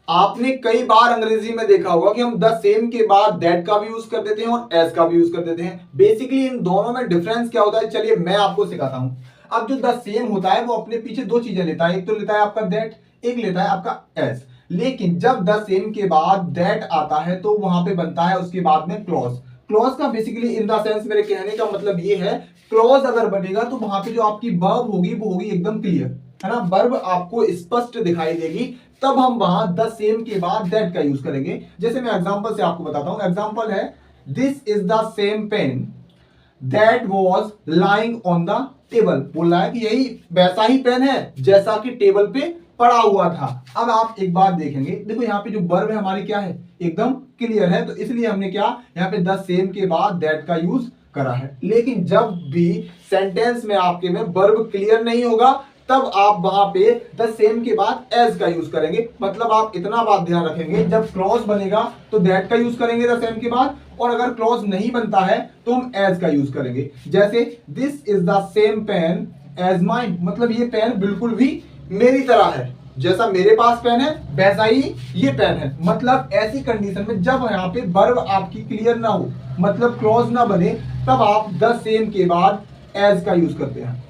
आपने कई बार अंग्रेजी में देखा होगा कि हम द सेम के बाद दैट का भी यूज कर देते हैं और एज का भी यूज कर देते हैं। बेसिकली इन दोनों में डिफरेंस क्या होता है, चलिए मैं आपको सिखाता हूं। अब जो द सेम होता है वो अपने पीछे दो चीजें लेता है, एक तो लेता है आपका दैट, एक लेता है आपका एज। लेकिन जब द सेम के बाद दैट आता है तो वहां पे बनता है उसके बाद में क्लॉज। क्लॉज का बेसिकली इन द सेंस मेरे कहने का मतलब ये है, क्लॉज अगर बनेगा तो वहां पे जो आपकी वर्ब होगी वो होगी एकदम क्लियर, है ना, वर्ब आपको स्पष्ट दिखाई देगी। तब हम वहां द सेम के बाद दैट का यूज करेंगे। जैसे मैं एग्जांपल से आपको बताता हूं, एग्जांपल है this is the same pen that was lying on the table. बोल रहा है कि यही वैसा ही पेन है जैसा कि टेबल पे पड़ा हुआ था। अब आप एक बात देखेंगे, देखो यहाँ पे जो वर्ब है हमारी क्या है, एकदम क्लियर है, तो इसलिए हमने क्या यहाँ पे द सेम के बाद दैट का यूज करा है। लेकिन जब भी सेंटेंस में आपके में वर्ब क्लियर नहीं होगा तब आप वहां पे द सेम के बाद एज का यूज करेंगे। मतलब आप इतना बात ध्यान रखेंगे, जब क्लॉज बनेगा तो दैट का यूज करेंगे द सेम के बाद, और अगर क्लॉज नहीं बनता है तो हम एज का यूज करेंगे। जैसे this is the same pen as mine, मतलब ये पेन बिल्कुल भी मेरी तरह है, जैसा मेरे पास पेन है वैसा ही ये पेन है। मतलब ऐसी कंडीशन में जब यहाँ पे वर्ब आपकी क्लियर ना हो, मतलब क्लॉज ना बने, तब आप द सेम के बाद एज का यूज करते हैं।